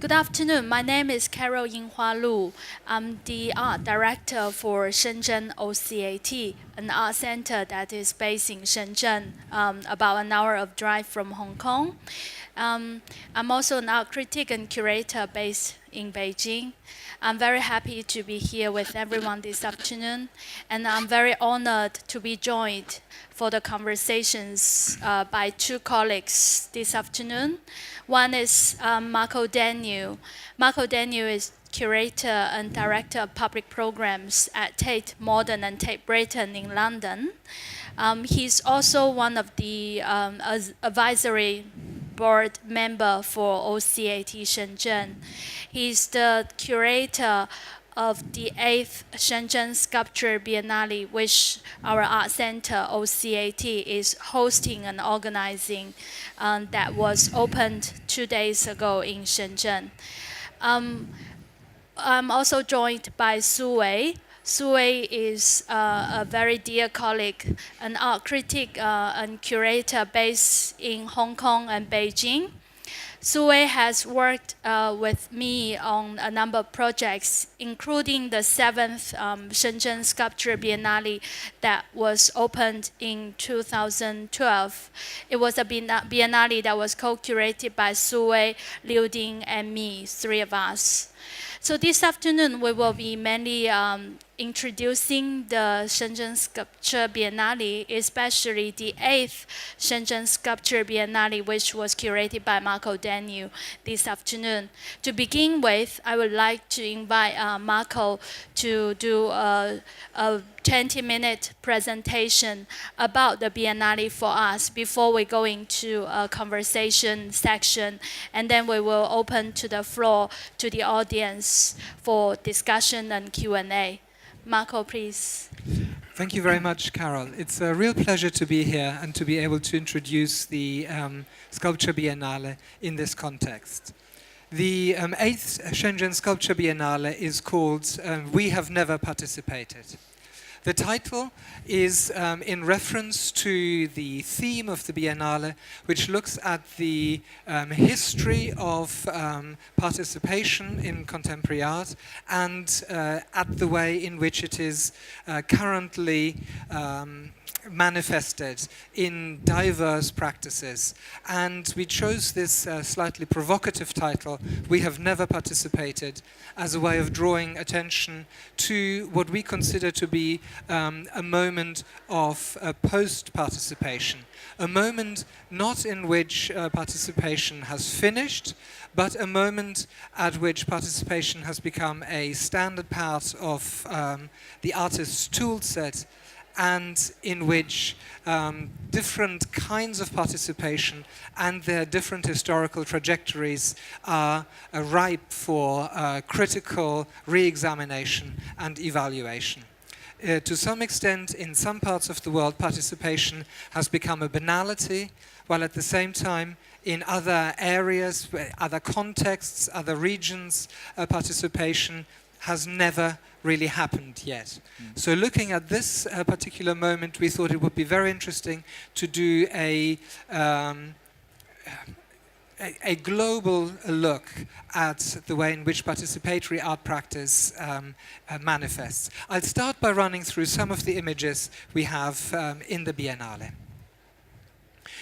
Good afternoon. My name is Carol Yinghua Lu. I'm the art director for Shenzhen OCAT, an art center that is based in Shenzhen, about an hour of drive from Hong Kong. I'm also an art critic and curator based in Beijing. I'm very happy to be here with everyone this afternoon, and I'm very honored to be joined for the conversations by two colleagues this afternoon. One is Marco Daniel. Marco Daniel is curator and director of public programs at Tate Modern and Tate Britain in London. He's also one of the advisory board member for OCAT Shenzhen. He's the curator of the 8th Shenzhen Sculpture Biennale, which our art center, OCAT, is hosting and organizing, that was opened 2 days ago in Shenzhen. I'm also joined by Su Wei. Su Wei is a very dear colleague, an art critic and curator based in Hong Kong and Beijing. Su Wei has worked with me on a number of projects, including the 7th Shenzhen Sculpture Biennale that was opened in 2012. It was a biennale that was co-curated by Su Wei, Liu Ding, and me, three of us. So this afternoon, we will be mainly introducing the Shenzhen Sculpture Biennale, especially the 8th Shenzhen Sculpture Biennale, which was curated by Marco Daniel this afternoon. To begin with, I would like to invite Marco to do a 20-minute presentation about the Biennale for us before we go into a conversation section, and then we will open to the floor to the audience for discussion and Q&A. Marco, please. Thank you very much, Carol. It's a real pleasure to be here and to be able to introduce the Sculpture Biennale in this context. The 8th Shenzhen Sculpture Biennale is called We Have Never Participated. The title is in reference to the theme of the Biennale, which looks at the history of participation in contemporary art and at the way in which it is currently manifested in diverse practices. And we chose this slightly provocative title, We Have Never Participated, as a way of drawing attention to what we consider to be a moment of post-participation, a moment not in which participation has finished, but a moment at which participation has become a standard part of the artist's tool set, and in which different kinds of participation and their different historical trajectories are ripe for critical re-examination and evaluation. To some extent, in some parts of the world, participation has become a banality, while at the same time, in other areas, other contexts, other regions, participation has never really happened yet. So looking at this particular moment, we thought it would be very interesting to do a global look at the way in which participatory art practice manifests. I'll start by running through some of the images we have in the Biennale.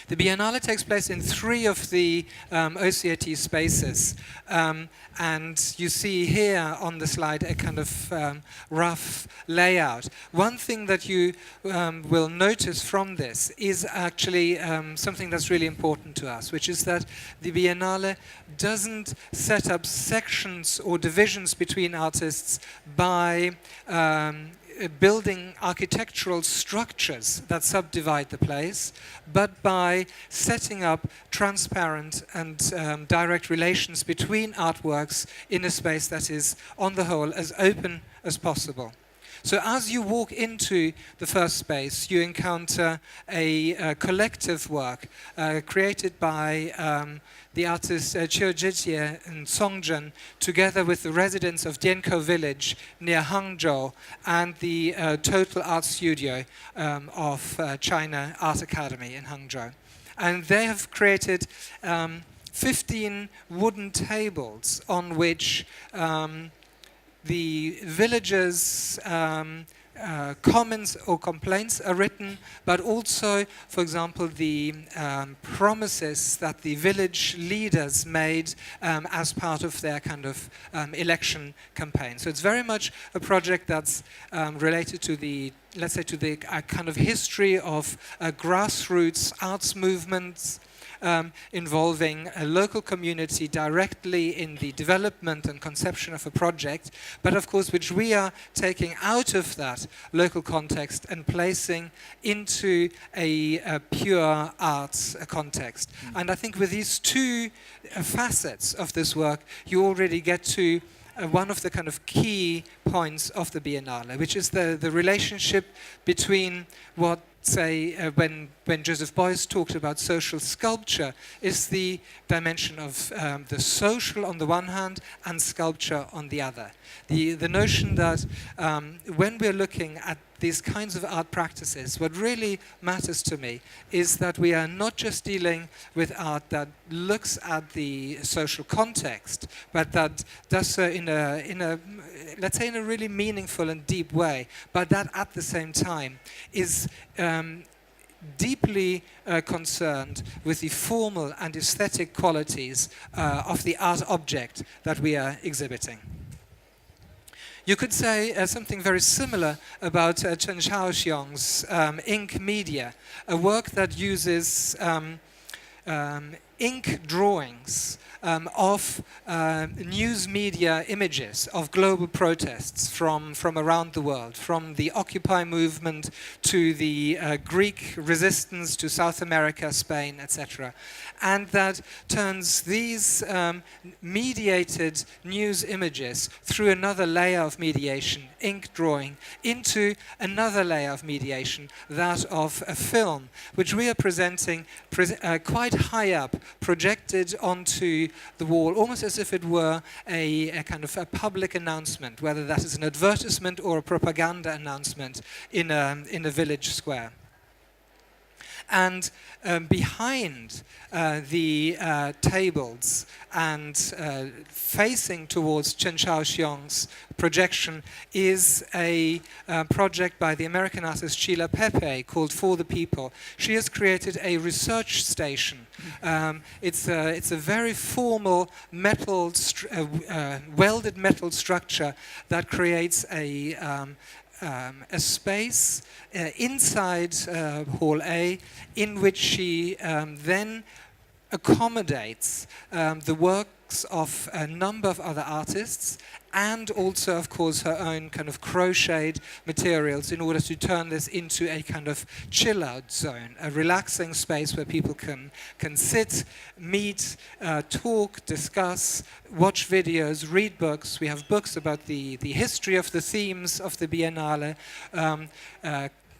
The Biennale takes place in 3 of the OCAT spaces, and you see here on the slide a kind of rough layout. One thing that you will notice from this is actually something that's really important to us, which is that the Biennale doesn't set up sections or divisions between artists by building architectural structures that subdivide the place, but by setting up transparent and direct relations between artworks in a space that is, on the whole, as open as possible. So as you walk into the first space, you encounter a collective work created by the artists Chiu Zhijie and Songjun, together with the residents of Diankou village near Hangzhou and the Total Art Studio of China Art Academy in Hangzhou. And they have created 15 wooden tables on which the villagers' comments or complaints are written, but also, for example, the promises that the village leaders made as part of their kind of election campaign. So it's very much a project that's related to the, let's say, to the kind of history of grassroots arts movements, involving a local community directly in the development and conception of a project, but of course which we are taking out of that local context and placing into a pure arts context. And I think with these two facets of this work, you already get to one of the kind of key points of the Biennale, which is the relationship between what, say, when Joseph Beuys talked about social sculpture, is the dimension of the social on the one hand and sculpture on the other. The notion that when we're looking at these kinds of art practices, what really matters to me is that we are not just dealing with art that looks at the social context, but that does so in a let's say in a really meaningful and deep way, but that at the same time is deeply concerned with the formal and aesthetic qualities of the art object that we are exhibiting. You could say something very similar about Chen Shaoxiong's ink media, a work that uses ink drawings of news media images of global protests from around the world, from the Occupy movement to the Greek resistance to South America, Spain, etc. And that turns these mediated news images through another layer of mediation, ink drawing, into another layer of mediation, that of a film, which we are presenting quite high up, projected onto the wall, almost as if it were a kind of a public announcement, whether that is an advertisement or a propaganda announcement in a village square. And behind the tables and facing towards Chen Shaoxiong's projection is a project by the American artist Sheila Pepe called For the People. She has created a research station. It's a very formal metal, welded metal structure that creates a space inside Hall A, in which she then accommodates the works of a number of other artists, and also, of course, her own kind of crocheted materials, in order to turn this into a kind of chill-out zone, a relaxing space where people can sit, meet, talk, discuss, watch videos, read books. We have books about the history of the themes of the Biennale,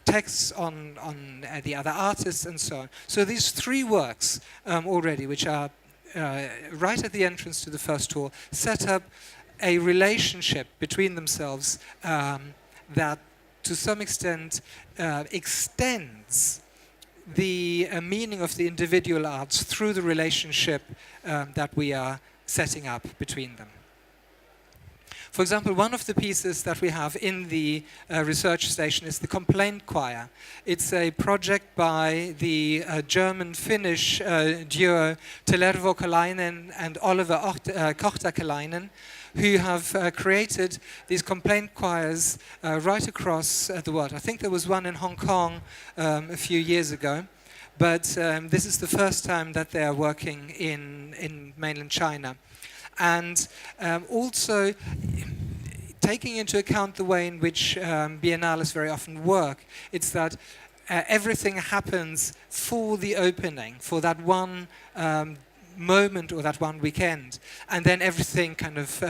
texts on the other artists, and so on. So these three works already, which are right at the entrance to the first hall, set up a relationship between themselves that to some extent extends the meaning of the individual arts through the relationship that we are setting up between them. For example, one of the pieces that we have in the research station is the Complaint Choir. It's a project by the German-Finnish duo Tellervo Kalainen and Oliver Kochta-Kalainen, who have created these complaint choirs right across the world. I think there was one in Hong Kong a few years ago, but this is the first time that they are working in mainland China. And also taking into account the way in which biennales very often work, it's that everything happens for the opening, for that one moment or that one weekend, and then everything kind of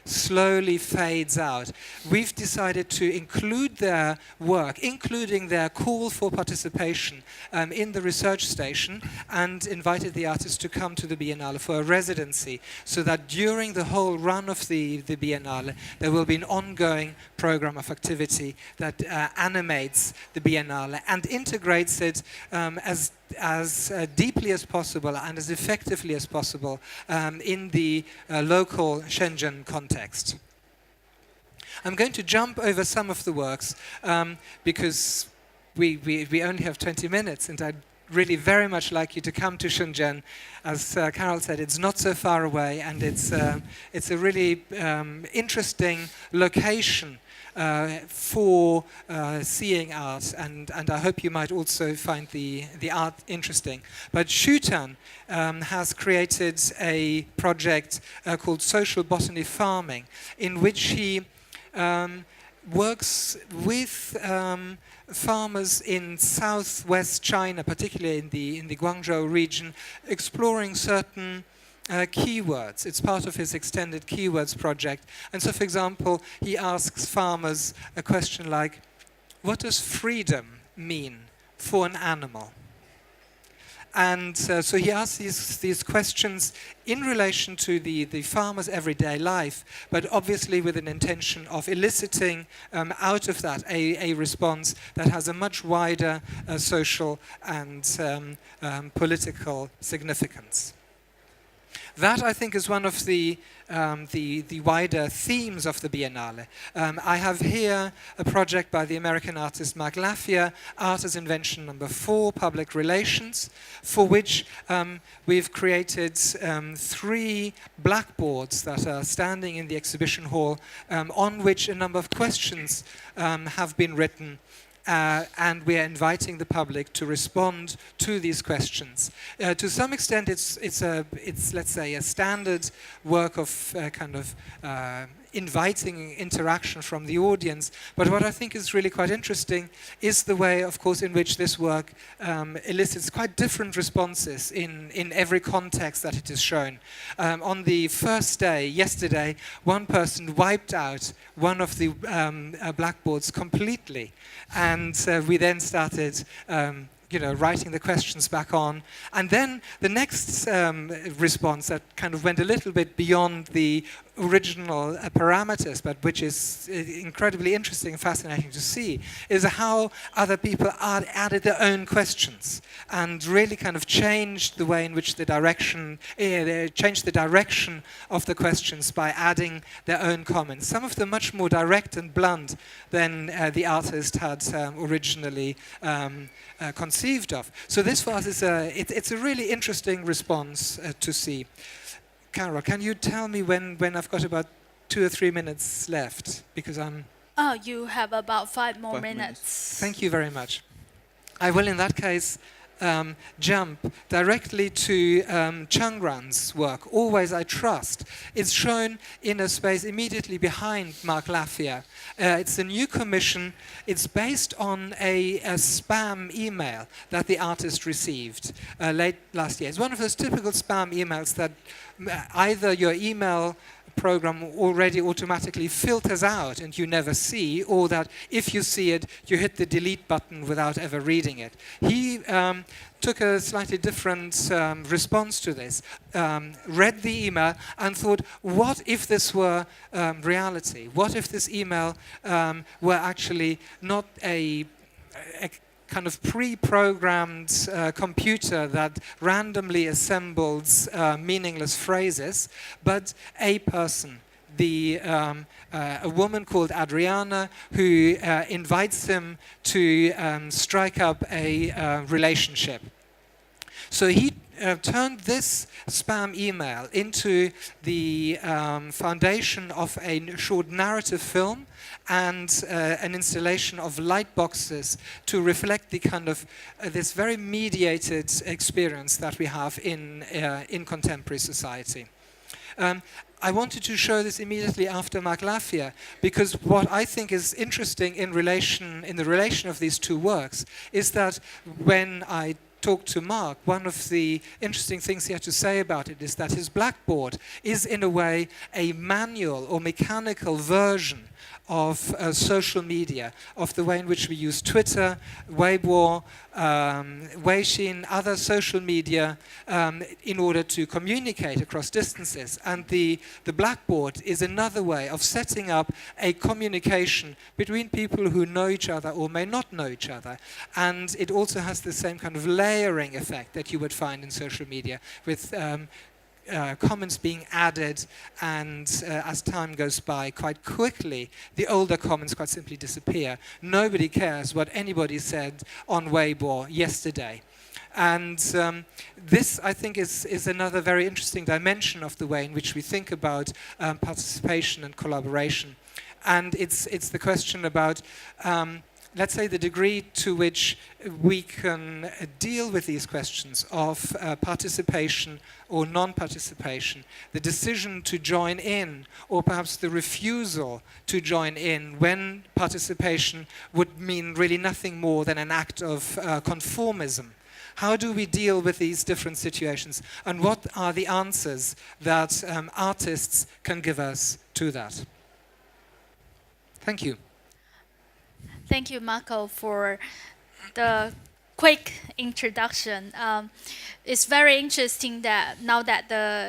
slowly fades out. We've decided to include their work, including their call for participation in the research station, and invited the artists to come to the Biennale for a residency, so that during the whole run of the Biennale there will be an ongoing program of activity that animates the Biennale and integrates it as deeply as possible and as effectively as possible in the local Shenzhen context. I'm going to jump over some of the works because we only have 20 minutes, and I'd really very much like you to come to Shenzhen. As Carol said, it's not so far away, and it's a really interesting location for seeing art, and I hope you might also find the art interesting. But Shutan has created a project called Social Botany Farming, in which he works with farmers in southwest China, particularly in the Guangzhou region, exploring certain keywords. It's part of his extended keywords project. And so, for example, he asks farmers a question like, what does freedom mean for an animal? And so he asks these questions in relation to the farmer's everyday life, but obviously with an intention of eliciting out of that a response that has a much wider social and political significance. That, I think, is one of the wider themes of the Biennale. I have here a project by the American artist Mark Laffier, Art as Invention number 4, Public Relations, for which we've created 3 blackboards that are standing in the exhibition hall, on which a number of questions have been written. And we are inviting the public to respond to these questions. To some extent, it's let's say a standard work of inviting interaction from the audience. But what I think is really quite interesting is the way, of course, in which this work elicits quite different responses in every context that it is shown. On the first day, yesterday, one person wiped out one of the blackboards completely, and we then started writing the questions back on. And then the next response that kind of went a little bit beyond the original parameters, but which is incredibly interesting and fascinating to see, is how other people added their own questions and really kind of changed the way in which the direction of the questions by adding their own comments. Some of them much more direct and blunt than the artist had originally conceived of. So this for us is it's a really interesting response to see. Carol, can you tell me when I've got about 2 or 3 minutes left? Because I'm... Oh, you have about 5 more minutes. Thank you very much. I will, in that case, jump directly to Changran's work, Always I Trust. It's shown in a space immediately behind Mark Laffier. It's a new commission. It's based on a spam email that the artist received late last year. It's one of those typical spam emails that either your email program already automatically filters out and you never see, or that if you see it, you hit the delete button without ever reading it. He took a slightly different response to this, read the email and thought, what if this were reality? What if this email were actually not a kind of pre-programmed computer that randomly assembles meaningless phrases, but a person, a woman called Adriana, who invites him to strike up a relationship. So he turned this spam email into the foundation of a short narrative film and an installation of light boxes to reflect the kind of this very mediated experience that we have in contemporary society. I wanted to show this immediately after Mark Laffier, because what I think is interesting in the relation of these two works is that when I talked to Mark, one of the interesting things he had to say about it is that his blackboard is in a way a manual or mechanical version of social media, of the way in which we use Twitter, Weibo, Weixin, other social media in order to communicate across distances. And the blackboard is another way of setting up a communication between people who know each other or may not know each other. And it also has the same kind of layering effect that you would find in social media, with comments being added, and as time goes by, quite quickly, the older comments quite simply disappear. Nobody cares what anybody said on Weibo yesterday. And this, I think, is another very interesting dimension of the way in which we think about participation and collaboration. And it's the question about let's say the degree to which we can deal with these questions of participation or non-participation, the decision to join in, or perhaps the refusal to join in when participation would mean really nothing more than an act of conformism. How do we deal with these different situations, and what are the answers that artists can give us to that? Thank you. Thank you, Marco, for the quick introduction. It's very interesting that now that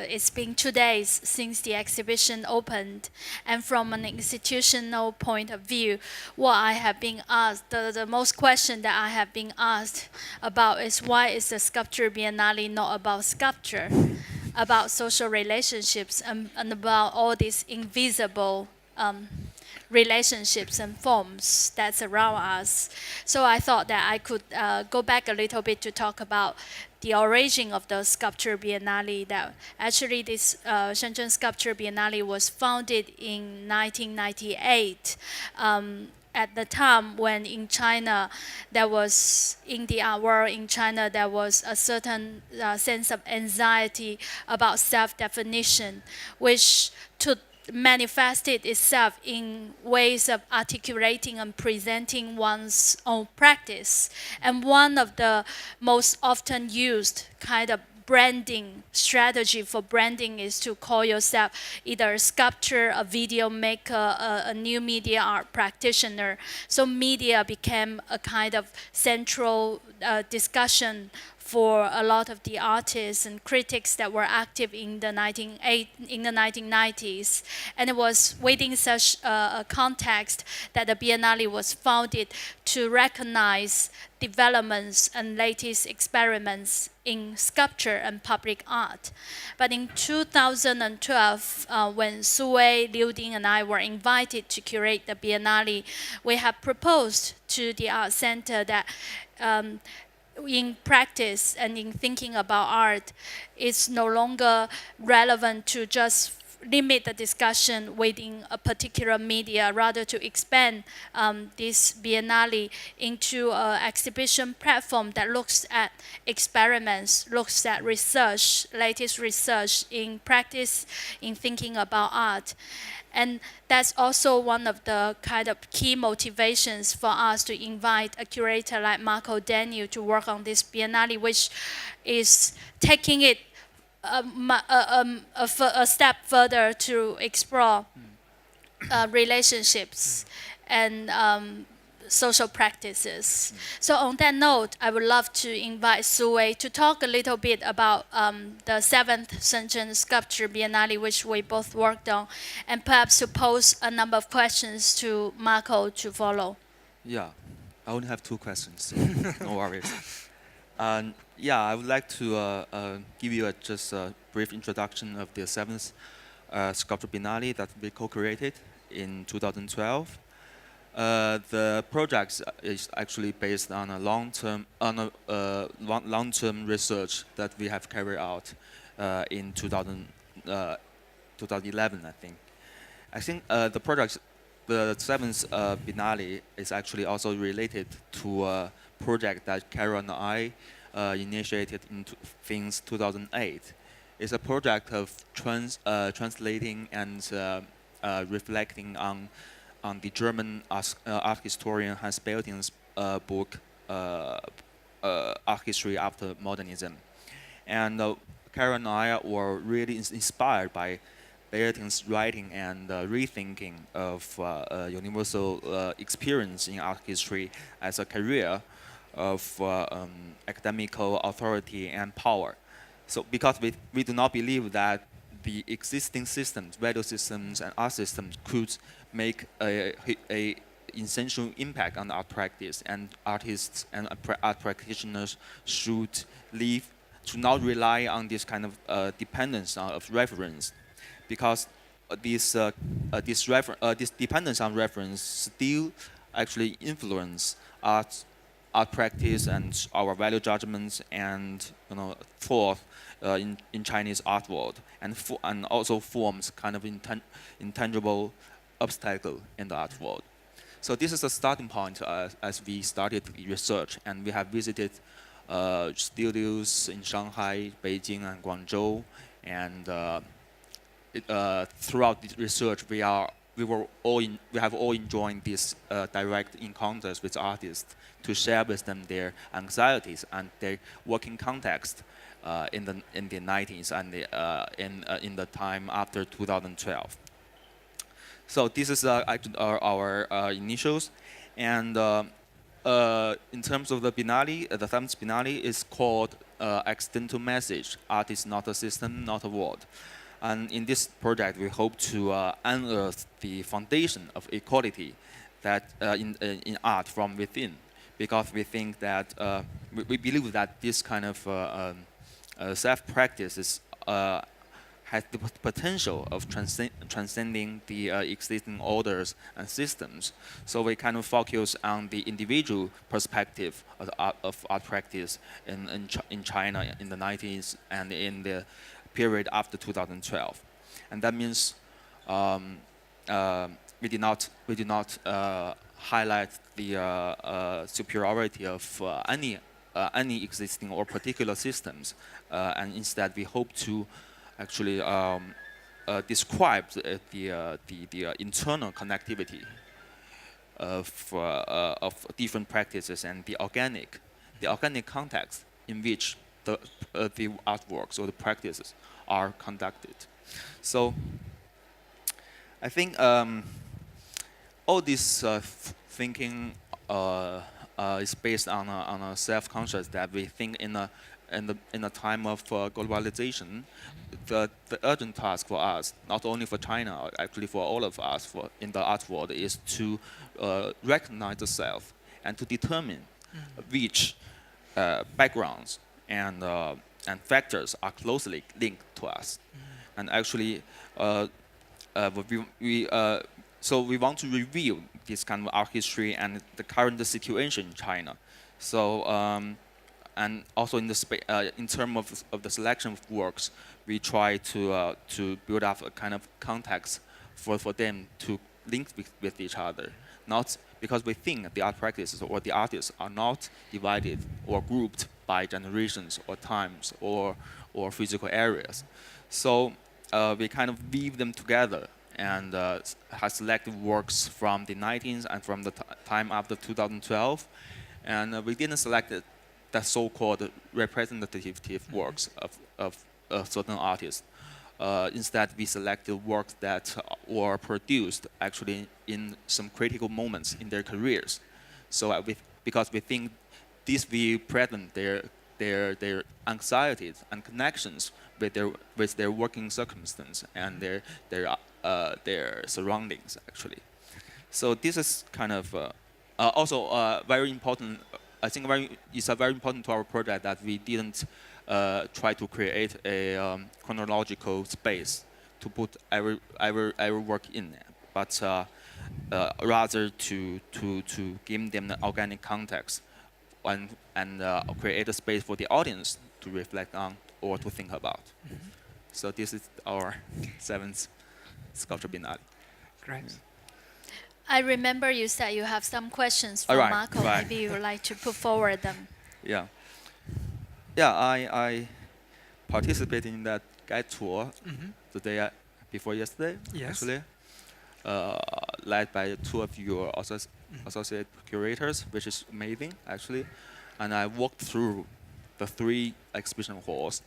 it's been 2 days since the exhibition opened, and from an institutional point of view, what I have been asked, the most question that I have been asked about is, why is the Sculpture Biennale not about sculpture, about social relationships, and about all these invisible relationships and forms that's around us. So I thought that I could go back a little bit to talk about the origin of the Sculpture Biennale. That actually this Shenzhen Sculpture Biennale was founded in 1998. At the time when in China, there was, in the art world in China, there was a certain sense of anxiety about self-definition, which manifested itself in ways of articulating and presenting one's own practice. And one of the most often used kind of branding strategy for branding is to call yourself either a sculptor, a video maker, a new media art practitioner. So media became a kind of central discussion for a lot of the artists and critics that were active in the 1990s. And it was within such a context that the Biennale was founded to recognize developments and latest experiments in sculpture and public art. But in 2012, when Su Wei, Liu Ding, and I were invited to curate the Biennale, we have proposed to the Art Center that in practice and in thinking about art, it's no longer relevant to just limit the discussion within a particular media, rather to expand this Biennale into an exhibition platform that looks at experiments, looks at research, latest research in practice, in thinking about art. And that's also one of the kind of key motivations for us to invite a curator like Marco Daniel to work on this Biennale, which is taking it a step further to explore relationships and social practices. So on that note, I would love to invite Su Wei to talk a little bit about the 7th Shenzhen Sculpture Biennale, which we both worked on, and perhaps to pose a number of questions to Marco to follow. Yeah, I only have 2 questions, so no worries. Yeah, I would like to give you just a brief introduction of the 7th Sculpture Biennale that we co-created in 2012. The project is actually based on a long-term research that we have carried out in 2011, I think. I think the project, the 7th Biennale, is actually also related to a project that Carol and I initiated in since 2008. It's a project of translating and reflecting on the German art historian Hans Belting's book, Art History After Modernism. And Carol and I were really inspired by Baerting's writing and rethinking of universal experience in art history as a career of academical authority and power. So because we do not believe that the existing systems, value systems and art systems could make a essential impact on art practice, and artists and art practitioners should not rely on this kind of dependence of reference, because this dependence on reference still actually influence art practice and our value judgments and thought in Chinese art world, and also forms kind of intangible obstacle in the art world. So this is a starting point as we started the research, and we have visited studios in Shanghai, Beijing, and Guangzhou, and throughout the research we have all enjoyed these direct encounters with artists to share with them their anxieties and their working context in the 90s and in the time after 2012. So this is our initials, and in terms of the Biennale, the 7th Biennale is called Accidental Message: Art is not a system, not a world. And in this project, we hope to unearth the foundation of equality that in art from within, because we think that we believe that this kind of self-practice has the potential of transcending the existing orders and systems. So we kind of focus on the individual perspective of art practice in China in the 90s and in the period after 2012. And that means we did not highlight the superiority of any existing or particular systems, and instead we hope to actually describe the internal connectivity of different practices and the organic context in which the artworks or the practices are conducted. So I think all this thinking is based on a self-conscious that we think in a time of globalization, the urgent task for us, not only for China, actually for all of us in the art world, is to recognize the self and to determine which backgrounds and factors are closely linked to us. And actually, so we want to review this kind of art history and the current situation in China. So and also in terms of the selection of works, we try to build up a kind of context for them to link with each other. Not because we think the art practices or the artists are not divided or grouped by generations or times or physical areas. So we kind of weave them together and have selected works from the 19th and from the time after 2012. And we didn't select the so-called representative works of certain artists. Instead, we selected works that were produced actually in some critical moments in their careers. So because we think this will present their anxieties and connections with their working circumstance and their surroundings actually. So this is kind of also very important. I think it's very important to our project that we didn't try to create a chronological space to put every work in, but rather to give them the organic context and create a space for the audience to reflect on or to think about. So this is our 7th Sculpture Biennale. Great. I remember you said you have some questions for Marco. Right. Maybe you would like to put forward them. Yeah. Yeah, I participated in that guide tour the day before yesterday, actually, led by 2 of your associate curators, which is amazing, actually. And I walked through the 3 exhibition halls,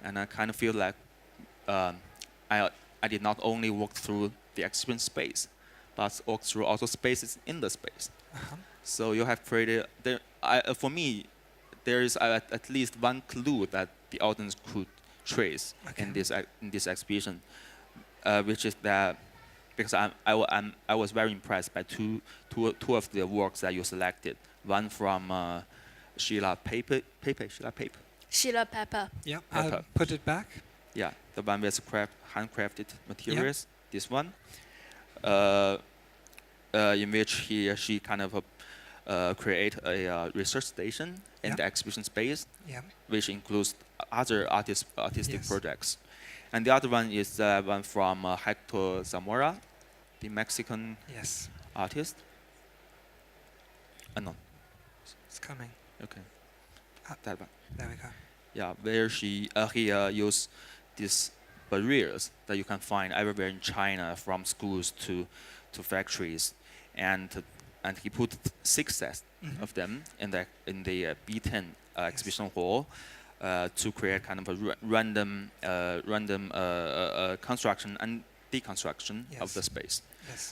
and I kind of feel like I I did not only walk through the exhibition space, but walk through also spaces in the space. So you have created, for me, there is at least one clue that the audience could trace in this exhibition, which is that, because I was very impressed by two of the works that you selected. One from Sheila Paper. Sheila Pepper. Yeah, I'll put it back. Yeah, the one with handcrafted materials. Yep. This one, in which she kind of create a research station in the exhibition space, which includes other artistic projects. And the other one is one from Hector Zamora, the Mexican artist. No. It's coming. Okay. That one. There we go. Yeah, where he used these barriers that you can find everywhere in China, from schools to factories, and he put 6 sets of them in the B10 exhibition hall to create kind of a random construction and deconstruction of the space.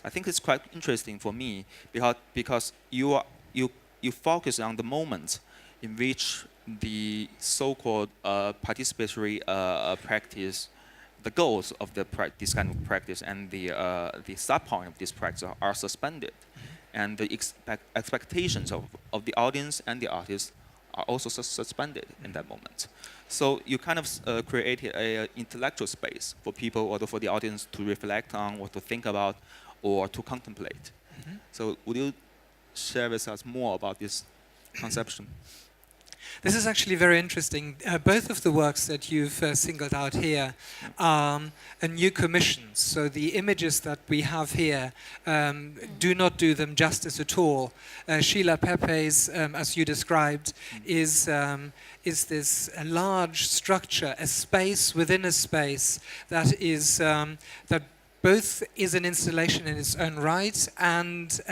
I think it's quite interesting for me because you focus on the moment in which the so-called participatory practice, the goals of this kind of practice and the start point of this practice are suspended, and the expectations of the audience and the artist are also suspended in that moment. So you kind of created an intellectual space for people or for the audience to reflect on, or to think about, or to contemplate. So would you share with us more about this conception? This is actually very interesting. Both of the works that you've singled out here are new commissions. So the images that we have here do not do them justice at all. Sheila Pepe's, as you described, is this large structure, a space within a space that is that both is an installation in its own right and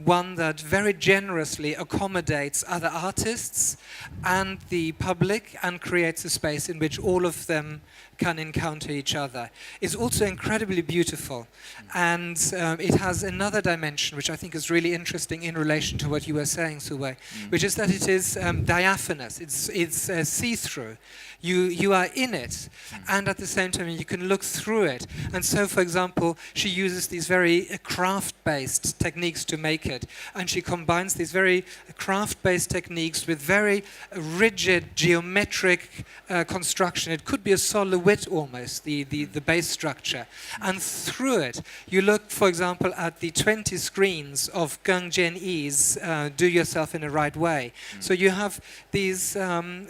one that very generously accommodates other artists and the public and creates a space in which all of them can encounter each other. It's also incredibly beautiful, and it has another dimension which I think is really interesting in relation to what you were saying, Sue, which is that it is diaphanous, it's see-through. You are in it, and at the same time you can look through it. And so, for example, she uses these very craft-based techniques to make it, and she combines these very craft-based techniques with very rigid geometric construction. It could be a silhouette almost, the base structure. And through it, you look, for example, at the 20 screens of Geng Jianyi's Do Yourself in the Right Way. So you have these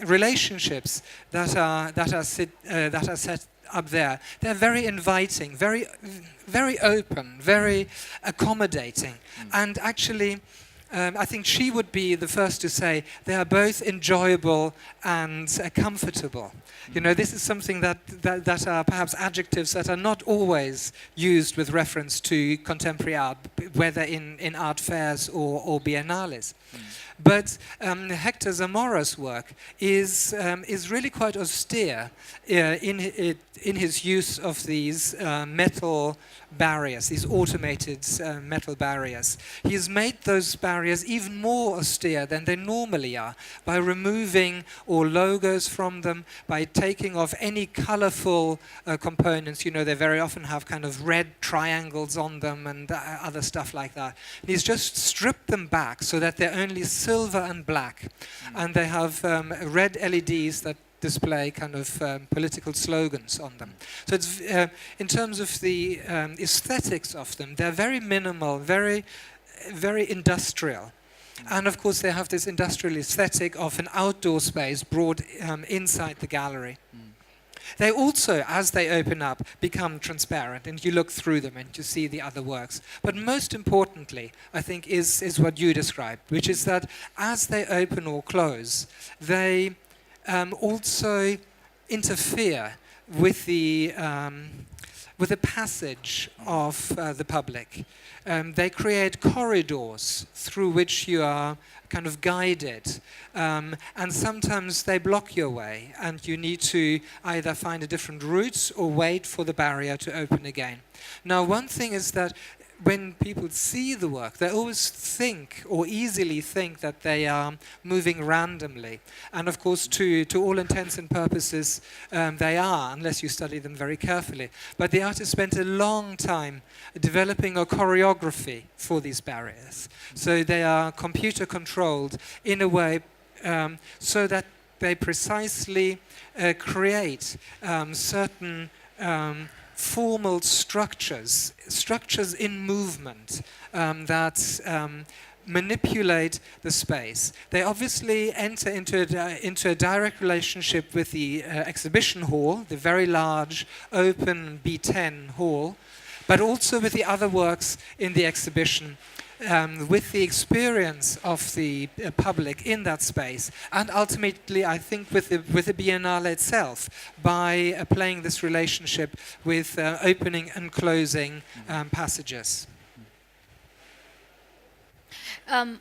relationships that are set up there. They're very inviting, very open, very accommodating, and actually I think she would be the first to say they are both enjoyable and comfortable. You know, this is something that are perhaps adjectives that are not always used with reference to contemporary art, whether in art fairs or biennales. But Hector Zamora's work is really quite austere in his use of these metal barriers, these automated metal barriers. He's made those barriers even more austere than they normally are by removing all logos from them, by taking off any colorful components. You know, they very often have kind of red triangles on them and other stuff like that. And he's just stripped them back so that they're only silver and black, and they have red LEDs that display kind of political slogans on them. So it's in terms of the aesthetics of them, they're very minimal, very industrial. And of course they have this industrial aesthetic of an outdoor space brought inside the gallery. They also, as they open up, become transparent, and you look through them and you see the other works. But most importantly, I think, is what you described, which is that as they open or close, they also interfere with the with a passage of the public. They create corridors through which you are kind of guided, and sometimes they block your way, and you need to either find a different route or wait for the barrier to open again. Now, one thing is that when people see the work, they always think, or easily think, that they are moving randomly. And of course, to all intents and purposes, they are, unless you study them very carefully. But the artist spent a long time developing a choreography for these barriers. So they are computer controlled in a way so that they precisely create certain formal structures in movement that manipulate the space. They obviously enter into a direct relationship with the exhibition hall, the very large open B10 hall, but also with the other works in the exhibition, with the experience of the public in that space, and ultimately, I think, with the Biennale itself, by playing this relationship with opening and closing passages.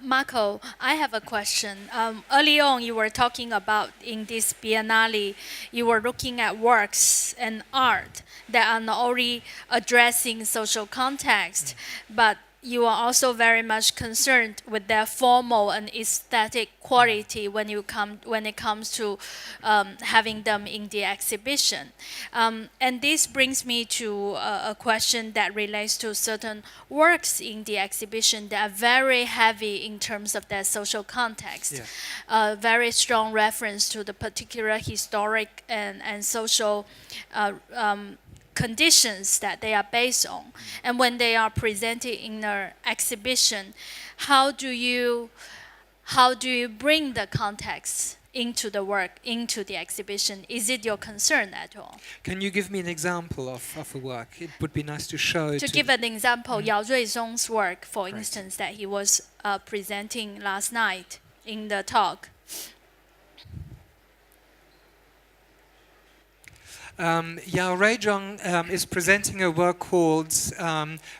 Marco, I have a question. Early on, you were talking about in this Biennale, you were looking at works and art that are not only addressing social context, but you are also very much concerned with their formal and aesthetic quality when it comes to having them in the exhibition. And this brings me to a question that relates to certain works in the exhibition that are very heavy in terms of their social context. Yeah. Very strong reference to the particular historic and social conditions that they are based on. And when they are presented in an exhibition, how do you bring the context into the work, into the exhibition? Is it your concern at all? Can you give me an example of a work? It would be nice to show. To give an example, Yao Ruizong's work, for instance, that he was presenting last night in the talk. Yao Ruizong is presenting a work called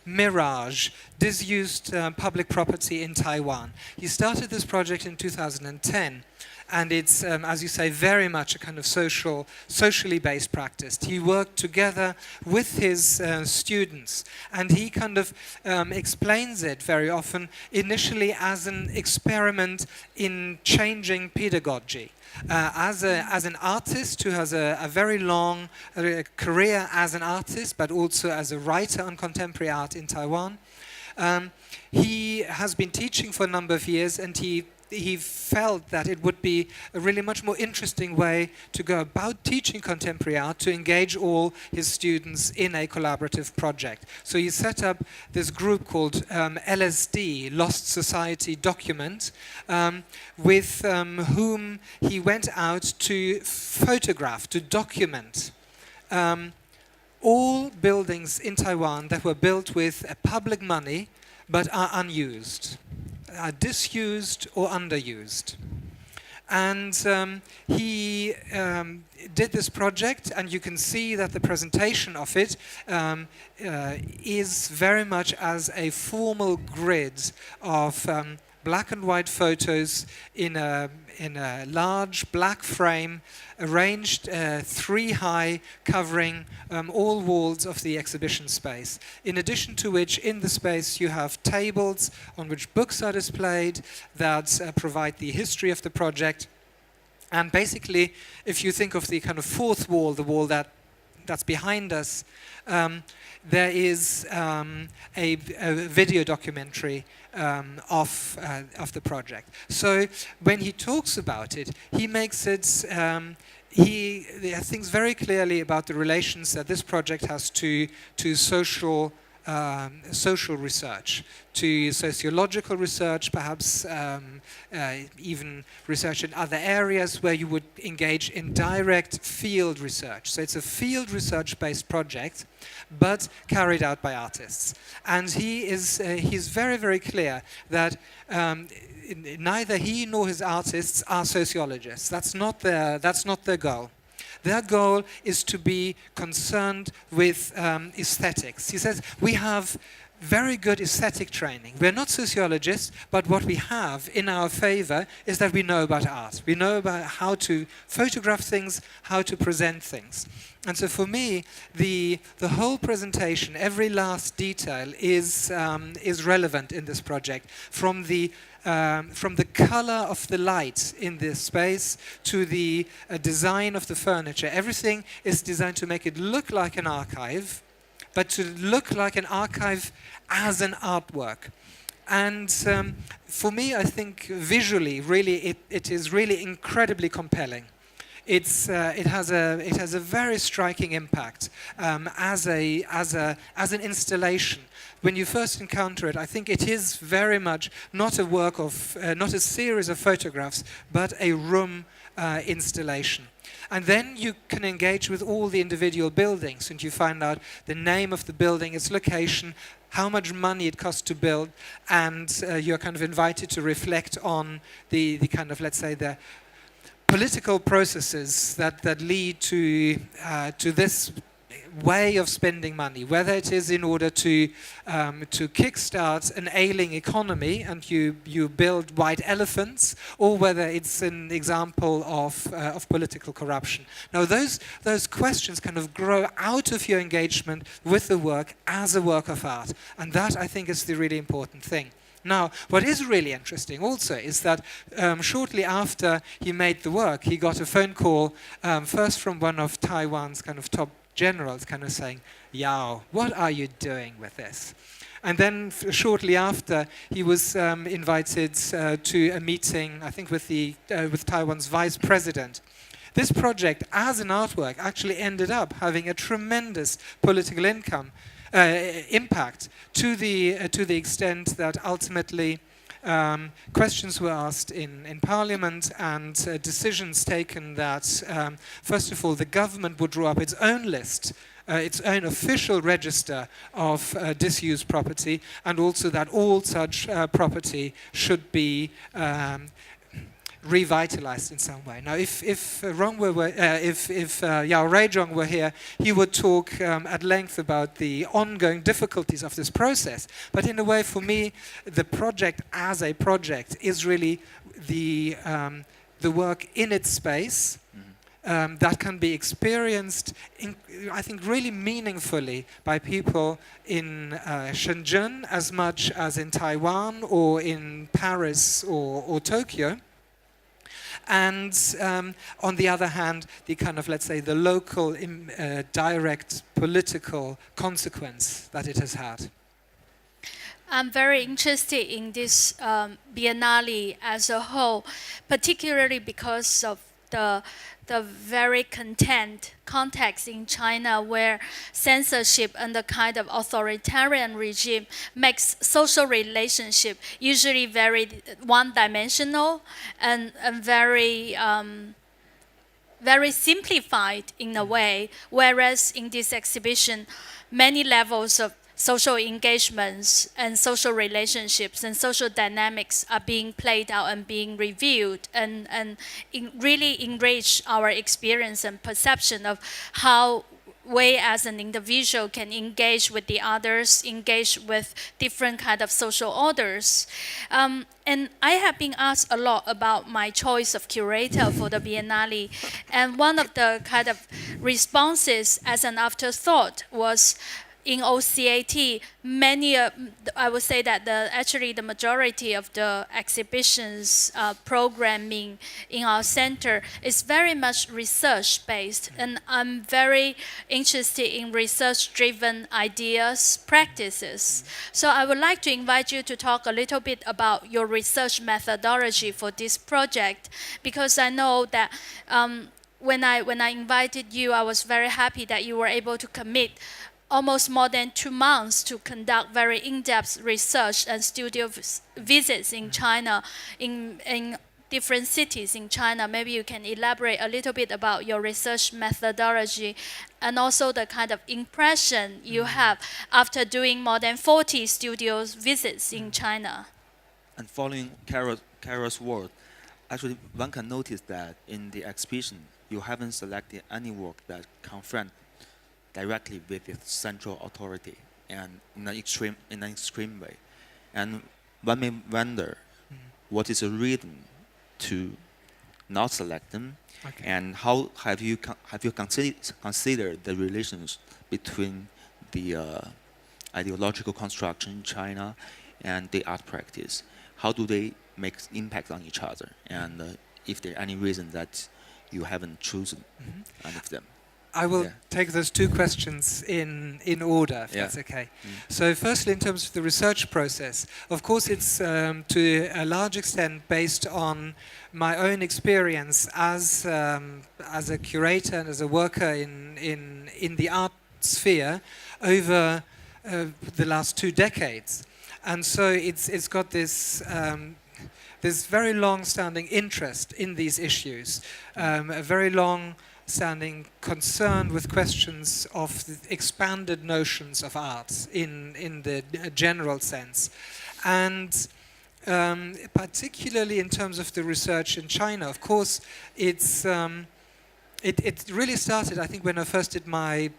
Mirage, Disused Public Property in Taiwan. He started this project in 2010, and it's, as you say, very much a kind of socially based practice. He worked together with his students, and he kind of explains it very often initially as an experiment in changing pedagogy. As an artist who has a very long career as an artist, but also as a writer on contemporary art in Taiwan, he has been teaching for a number of years, and he felt that it would be a really much more interesting way to go about teaching contemporary art, to engage all his students in a collaborative project. So he set up this group called LSD, Lost Society Document, with whom he went out to photograph, to document all buildings in Taiwan that were built with public money but are unused, are disused or underused. And he did this project, and you can see that the presentation of it is very much as a formal grid of black and white photos in a large black frame, arranged 3 high, covering all walls of the exhibition space. In addition to which, in the space you have tables on which books are displayed that provide the history of the project. And basically, if you think of the kind of fourth wall, the wall that's behind us, there is a video documentary of the project. So when he talks about it, he makes it, he thinks very clearly about the relations that this project has to social research, to sociological research, perhaps even research in other areas where you would engage in direct field research. So it's a field research-based project, but carried out by artists. And he's very, very clear that neither he nor his artists are sociologists. That's not their goal. Their goal is to be concerned with aesthetics. He says, we have very good aesthetic training. We're not sociologists, but what we have in our favor is that we know about art. We know about how to photograph things, how to present things. And so for me, the whole presentation, every last detail is relevant in this project. From the color of the light in this space to the design of the furniture, everything is designed to make it look like an archive, but to look like an archive as an artwork. And for me, I think visually, really, it is really incredibly compelling. It has a very striking impact as an installation. When you first encounter it, I think it is very much not a work of, not a series of photographs, but a room installation. And then you can engage with all the individual buildings, and you find out the name of the building, its location, how much money it cost to build, and you're kind of invited to reflect on the kind of, let's say, the political processes that lead to this way of spending money, whether it is in order to kickstart an ailing economy and you build white elephants, or whether it's an example of political corruption. Now those questions kind of grow out of your engagement with the work as a work of art, and that I think is the really important thing. Now, what is really interesting also is that shortly after he made the work, he got a phone call first from one of Taiwan's kind of top generals, kind of saying, "Yao, what are you doing with this?" And then shortly after, he was invited to a meeting, I think, with Taiwan's vice president. This project, as an artwork, actually ended up having a tremendous political impact to the extent that ultimately questions were asked in Parliament and decisions taken that, first of all, the government would draw up its own list, its own official register of disused property, and also that all such property should be revitalized in some way. Now, if Yao Reizhong were here, he would talk at length about the ongoing difficulties of this process. But in a way, for me, the project as a project is really the work in its space. That can be experienced, I think, really meaningfully by people in Shenzhen as much as in Taiwan or in Paris or Tokyo. And on the other hand, the kind of, let's say, the local direct political consequence that it has had. I'm very interested in this Biennale as a whole, particularly because of the very context in China, where censorship and the kind of authoritarian regime makes social relationship usually very one-dimensional and very very simplified in a way, whereas in this exhibition, many levels of social engagements and social relationships and social dynamics are being played out and being reviewed, and really enrich our experience and perception of how we as an individual can engage with the others, engage with different kind of social orders. And I have been asked a lot about my choice of curator for the Biennale, and one of the kind of responses as an afterthought was, in OCAT, I would say that actually the majority of the exhibitions programming in our center is very much research-based, and I'm very interested in research-driven ideas, practices. So I would like to invite you to talk a little bit about your research methodology for this project, because I know that when I invited you, I was very happy that you were able to commit almost more than 2 months to conduct very in-depth research and studio visits in China, in different cities in China. Maybe you can elaborate a little bit about your research methodology and also the kind of impression you have after doing more than 40 studio visits in China. And following Carol's word, actually one can notice that in the exhibition, you haven't selected any work that confront directly with its central authority and in an extreme way. And one may wonder, what is the reason to not select them, Okay. and how have you considered the relations between the ideological construction in China and the art practice? How do they make impact on each other? And if there any reason that you haven't chosen any of them? I will take those two questions in order, if that's okay. So firstly, in terms of the research process, of course it's to a large extent based on my own experience as a curator and as a worker in the art sphere over the last 2 decades. And so it's got this this very long-standing interest in these issues, a very long-standing concern with questions of the expanded notions of art in the general sense. And particularly in terms of the research in China, of course, it's it really started, I think, when I first did my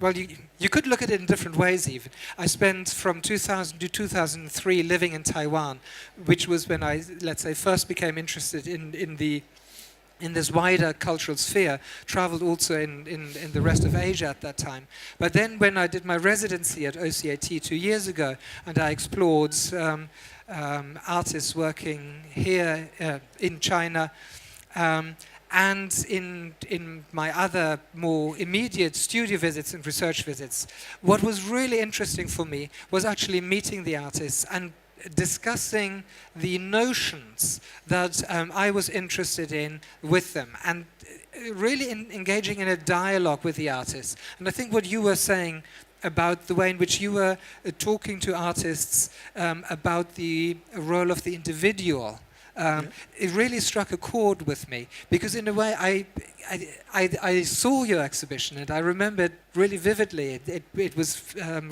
well, you could look at it in different ways even. I spent from 2000 to 2003 living in Taiwan, which was when I, let's say, first became interested in this wider cultural sphere, traveled also in the rest of Asia at that time. But then when I did my residency at OCAT 2 years ago, and I explored artists working here in China, and in my other more immediate studio visits and research visits, what was really interesting for me was actually meeting the artists and discussing the notions that I was interested in with them, and really engaging in a dialogue with the artists. And I think what you were saying about the way in which you were talking to artists about the role of the individual, it really struck a chord with me, because in a way I saw your exhibition and I remember it really vividly. It was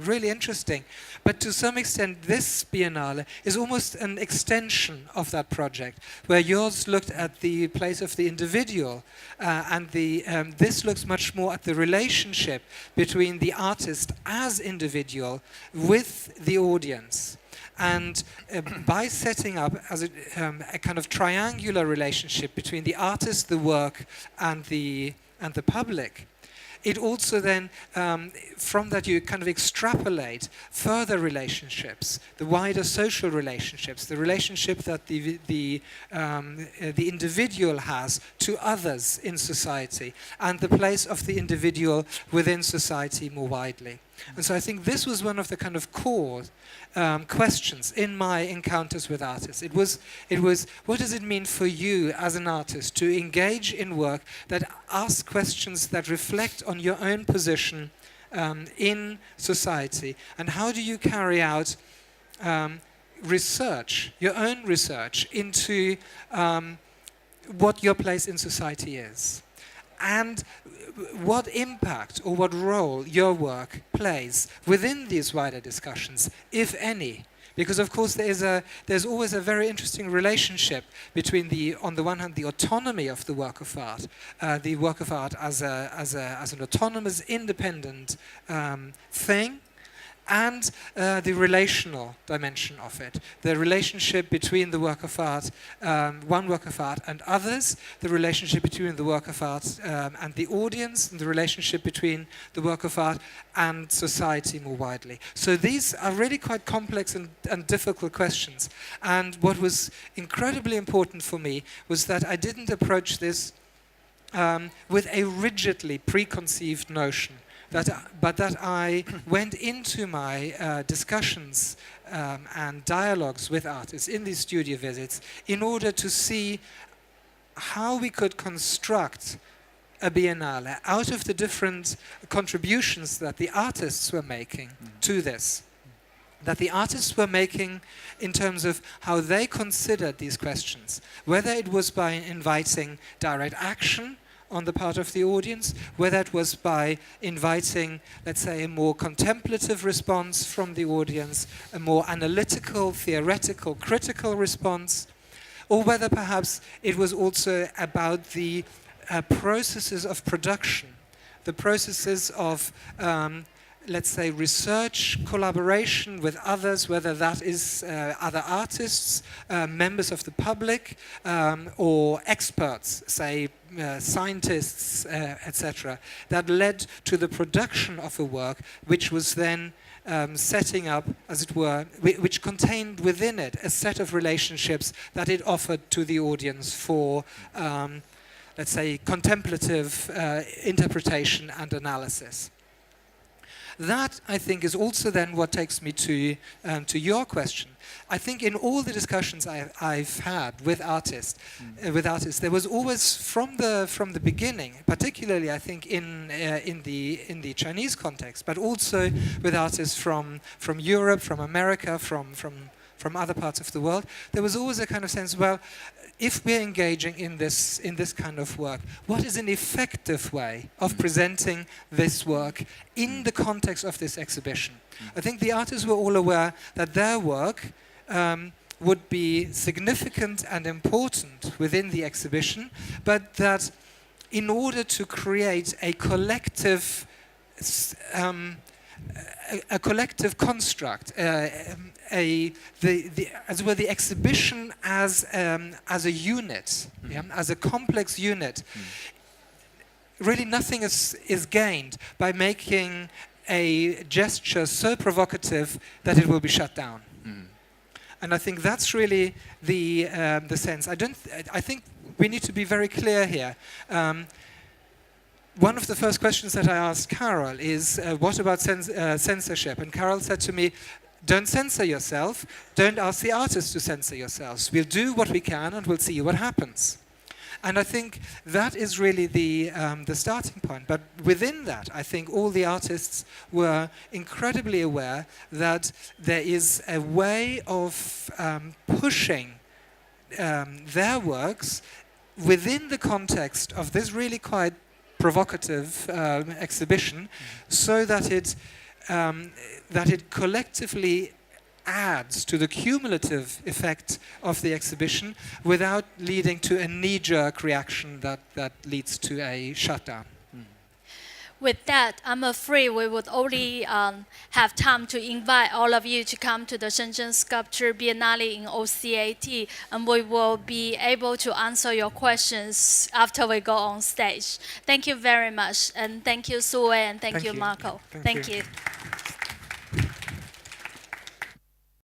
really interesting. But to some extent this Biennale is almost an extension of that project, where yours looked at the place of the individual and this looks much more at the relationship between the artist as individual with the audience. And by setting up as a kind of triangular relationship between the artist, the work, and the public, it also then, from that you kind of extrapolate further relationships, the wider social relationships, the relationship that the individual has to others in society, and the place of the individual within society more widely. And so I think this was one of the kind of core questions in my encounters with artists. It was, what does it mean for you as an artist to engage in work that asks questions that reflect on your own position in society? And how do you carry out research, your own research, into what your place in society is? And what impact or what role your work plays within these wider discussions, if any. Because of course there's always a very interesting relationship between on the one hand, the autonomy of the work of art as an autonomous, independent thing, and the relational dimension of it, the relationship between the work of art, one work of art and others, the relationship between the work of art and the audience, and the relationship between the work of art and society more widely. So these are really quite complex and difficult questions. And what was incredibly important for me was that I didn't approach this with a rigidly preconceived notion, but that I went into my discussions and dialogues with artists in these studio visits in order to see how we could construct a Biennale out of the different contributions that the artists were making to this. That the artists were making in terms of how they considered these questions, whether it was by inviting direct action on the part of the audience, whether it was by inviting, let's say, a more contemplative response from the audience, a more analytical, theoretical, critical response, or whether perhaps it was also about the processes of production, the processes of let's say, research, collaboration with others, whether that is other artists, members of the public, or experts, say, scientists, etc., that led to the production of a work which was then setting up, as it were, which contained within it a set of relationships that it offered to the audience for, let's say, contemplative interpretation and analysis. That, I think, is also then what takes me to your question. I think in all the discussions I've had with artists, there was always from the beginning, particularly I think in the Chinese context, but also with artists from Europe, from America, from other parts of the world, there was always a kind of sense, well, if we're engaging in this kind of work, what is an effective way of presenting this work in the context of this exhibition? I think the artists were all aware that their work would be significant and important within the exhibition, but that in order to create a collective construct, as well, the exhibition as a unit, as a complex unit. Really, nothing is gained by making a gesture so provocative that it will be shut down. And I think that's really the sense. I think we need to be very clear here. One of the first questions that I asked Carol is, what about censorship? And Carol said to me, don't censor yourself, don't ask the artists to censor yourselves. We'll do what we can and we'll see what happens. And I think that is really the starting point. But within that, I think all the artists were incredibly aware that there is a way of pushing their works within the context of this really quite provocative exhibition, so that it collectively adds to the cumulative effect of the exhibition without leading to a knee-jerk reaction that leads to a shutdown. With that, I'm afraid we would only have time to invite all of you to come to the Shenzhen Sculpture Biennale in OCAT, and we will be able to answer your questions after we go on stage. Thank you very much, and thank you, Sue, and thank you, Marco. Thank you.